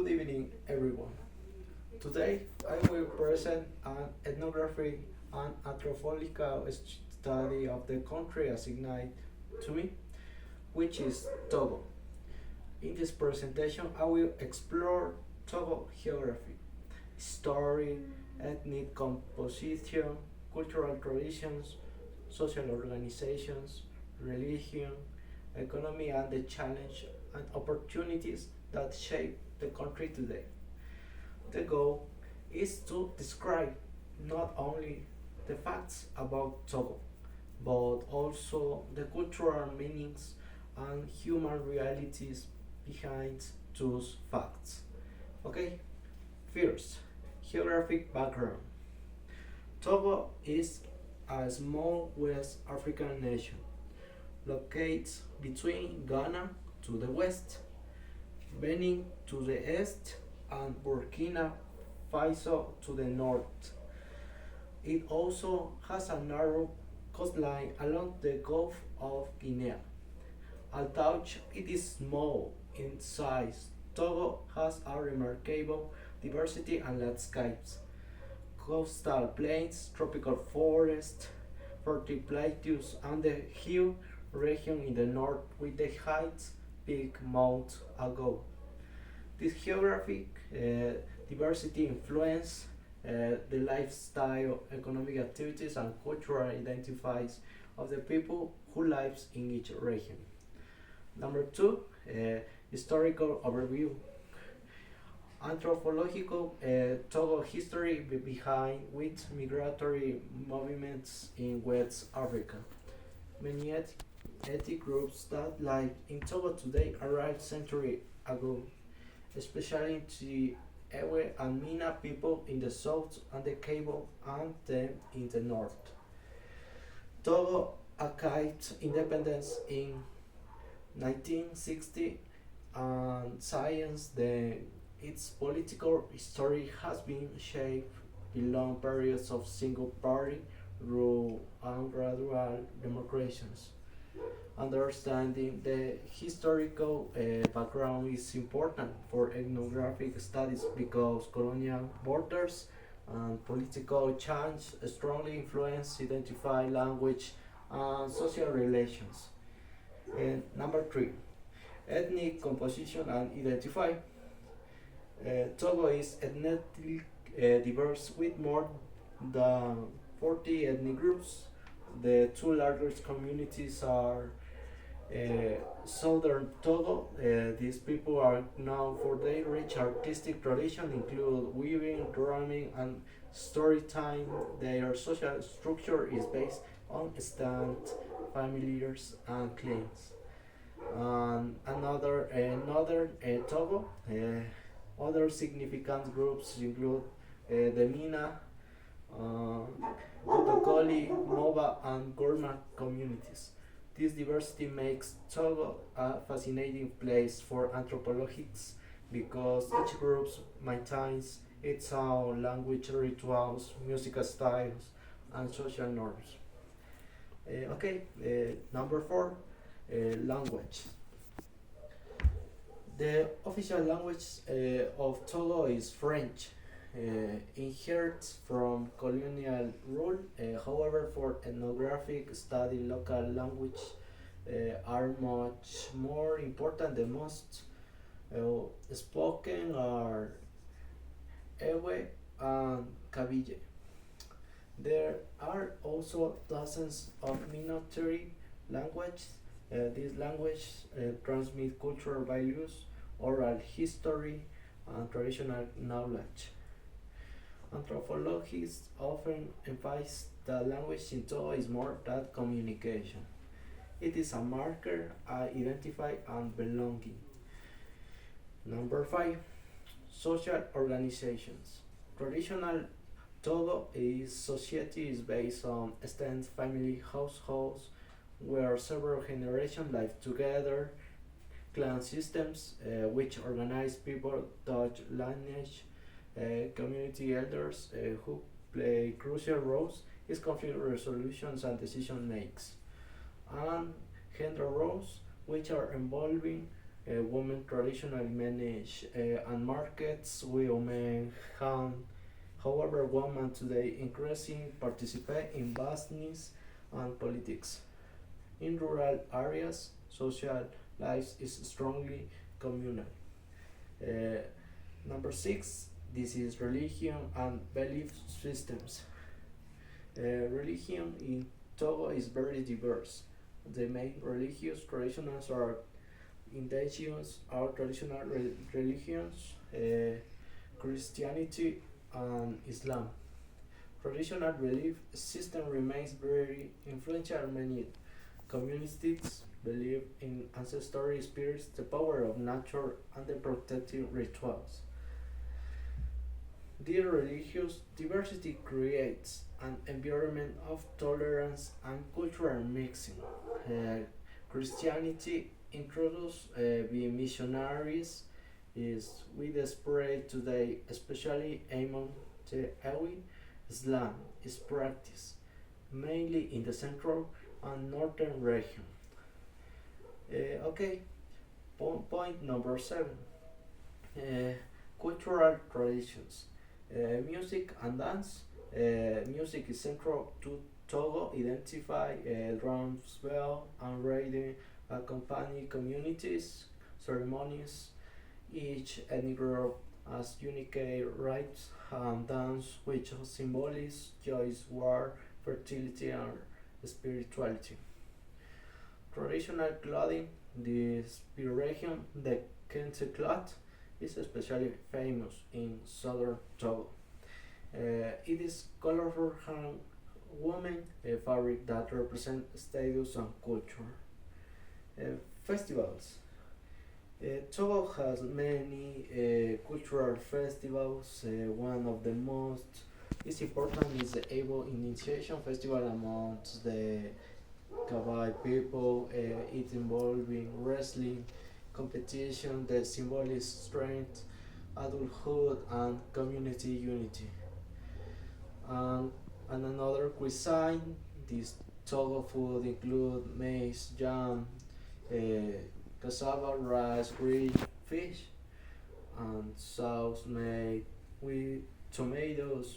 Good evening, everyone. Today, I will present an ethnographic and anthropological study of the country assigned to me, which is Togo. In this presentation, I will explore Togo geography, story, ethnic composition, cultural traditions, social organizations, religion, economy, and the challenge and opportunities that shape the country today. The goal is to describe not only the facts about Togo, but also the cultural meanings and human realities behind those facts. Okay, first, geographic background. Togo is a small West African nation located between Ghana to the west, Benin to the east, and Burkina Faso to the north. It also has a narrow coastline along the Gulf of Guinea. Although it is small in size, Togo has a remarkable diversity and landscapes. Coastal plains, tropical forests, fertile plateaus, and the hill region in the north with the heights peak Mount Ago. This geographic diversity influence the lifestyle, economic activities, and cultural identities of the people who lives in each region. Number two, historical overview. Anthropological Togo history behind with migratory movements in West Africa. Many ethnic groups that live in Togo today arrived centuries ago, especially the Ewe and Mina people in the south and the Cabo and them in the north. Togo achieved independence in 1960 and since then its political history has been shaped by long periods of single party rule and gradual democracies. Understanding the historical background is important for ethnographic studies because colonial borders and political change strongly influence identify language and social relations. And number three, ethnic composition and identify. Togo is ethnically diverse with more than 40 ethnic groups. The two largest communities are southern Togo. These people are known for their rich artistic tradition, include weaving, drumming, and storytelling. Their social structure is based on stand, familiars, and clans. And another Togo. Other significant groups include the Mina, uh, Kotokoli, Moba, and Gorma communities. This diversity makes Togo a fascinating place for anthropologists because each group maintains its own language, rituals, musical styles, and social norms. Number four, language. The official language of Togo is French, inherited from colonial rule. However, for ethnographic study, local language are much more important. The most spoken are Ewe and Kabyle. There are also dozens of minority languages. These languages transmit cultural values, oral history, and traditional knowledge. Anthropologists often emphasize that language in Togo is more than communication. It is a marker, identify, and belonging. Number five, social organizations. Traditional Togo is society is based on extended family households where several generations live together. Clan systems, which organize people, touch lineage, community elders who play crucial roles in conflict resolutions and decision makes, and gender roles, which are evolving Women traditionally manage and markets women hand. However, women today increasingly participate in business and politics. In rural areas, social life is strongly communal. Uh, Number six, this is religion and belief systems. Religion in Togo is very diverse. The main religious traditions are indigenous or traditional religions, Christianity and Islam. Traditional belief system remains very influential. Many communities believe in ancestral spirits, the power of nature, and the protective rituals. The religious diversity creates an environment of tolerance and cultural mixing. Christianity, introduced by missionaries, is widespread today, especially among the Awi. Islam is practiced mainly in the central and northern region. Okay, point number seven. Uh, Cultural traditions. Music and dance. Music is central to Togo. Identify drums, bell, and rhythm accompany communities, ceremonies. Each ethnic group has unique rites and dance which symbolize joy, war, fertility, and spirituality. Traditional clothing. This region, the Kente cloth, is especially famous in southern Togo. It is colorful hand woven a fabric that represents status and culture. Festivals. Togo has many cultural festivals. One of the most is important is the Able Initiation Festival amongst the Kabai people. It involving wrestling competition that symbolizes strength, adulthood, and community unity. And another cuisine, this Togo food include maize, jam, uh, cassava, rice, grilled fish, and sauce made with tomatoes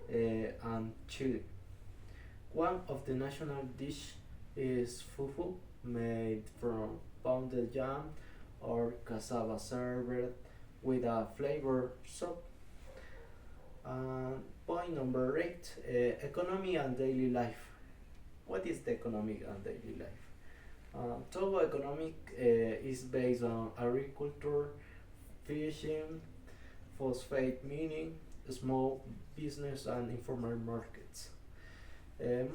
and chili. One of the national dish is fufu, made from pounded yam or cassava served with a flavor soup. Point number eight, economy and daily life. What is the economy and daily life? Togo economic is based on agriculture, fishing, phosphate mining, small business, and informal markets.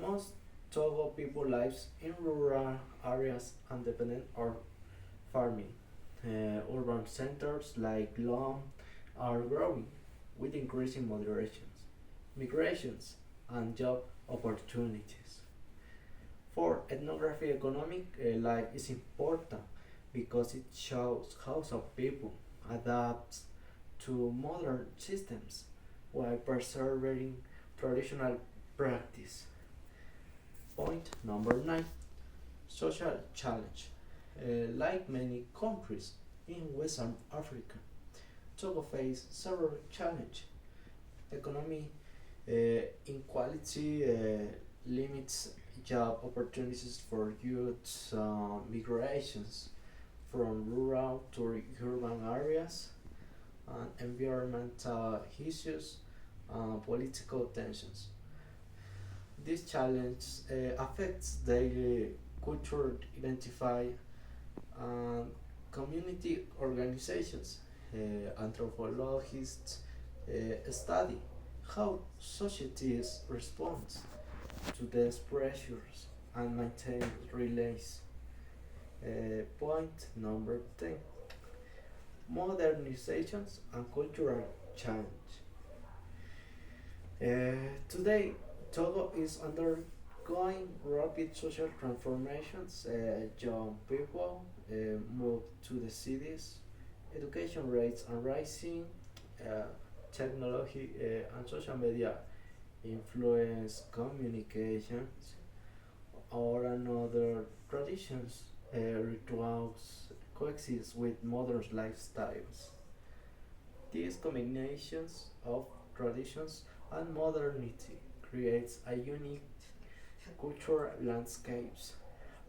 Most Togo people lives in rural areas and dependent on farming. Urban centers like Lom are growing with increasing migrations, and job opportunities. For ethnography, economic life is important because it shows how some people adapt to modern systems while preserving traditional practice. Point number nine, social challenge. Like many countries in Western Africa, Togo faces several challenges. Economic inequality limits job opportunities for youth, migrations from rural to urban areas, and environmental issues, political tensions. This challenge affects daily culture identify and community organizations. Anthropologists study how societies respond to these pressures and maintain relays. Point number 10, modernizations and cultural change. Today, Togo is undergoing rapid social transformations. Young people move to the cities, education rates are rising, uh, technology and social media influence communications or another traditions, rituals, coexist with modern lifestyles. These combinations of traditions and modernity creates a unique cultural landscapes.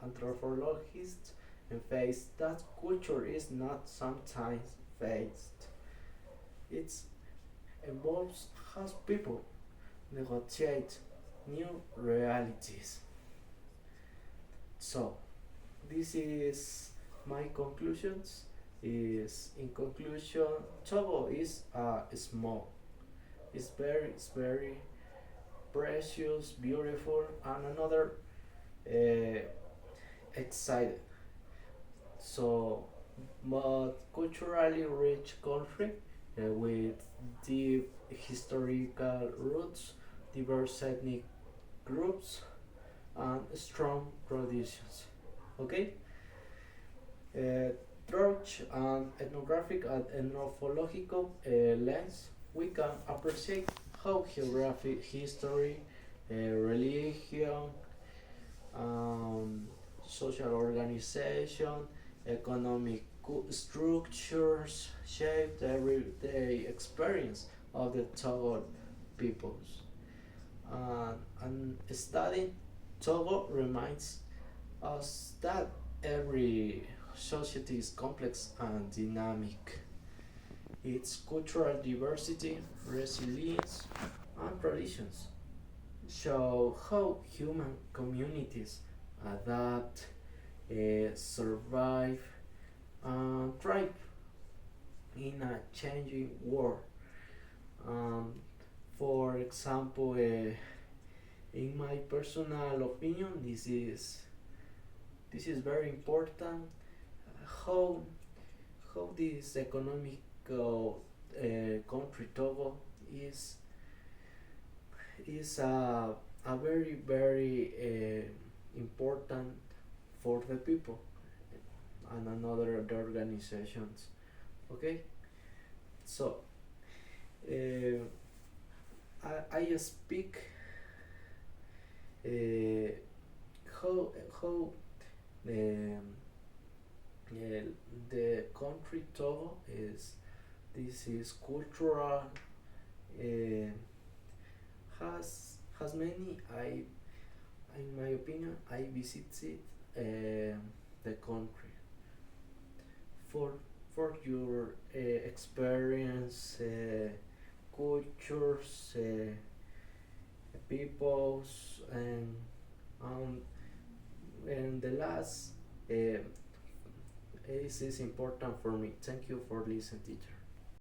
Anthropologists emphasize that culture is not sometimes faced. It involves how people negotiate new realities. So, this is my conclusions. Is in conclusion, Togo is small. It's very precious, beautiful, and another uh, excited. So, but culturally rich country with deep historical roots, diverse ethnic groups, and strong traditions. Okay? Uh, Through an ethnographic and anthropological lens, we can appreciate how geographic history, religion, um, social organization, economic structures shape the everyday experience of the Togo peoples. And studying Togo reminds us that every society is complex and dynamic. Its cultural diversity, resilience, and traditions show how human communities adapt, survive, and thrive in a changing world. Um, for example, in my personal opinion, this is very important. How this economical country Togo is is a very important for the people and another the organizations. Okay, so uh, I speak uh, how um, uh, the country Togo is this is cultural has many I in my opinion I visited the country for your experience, cultures, peoples, um, and the last is important for me. Thank you for listening, teacher.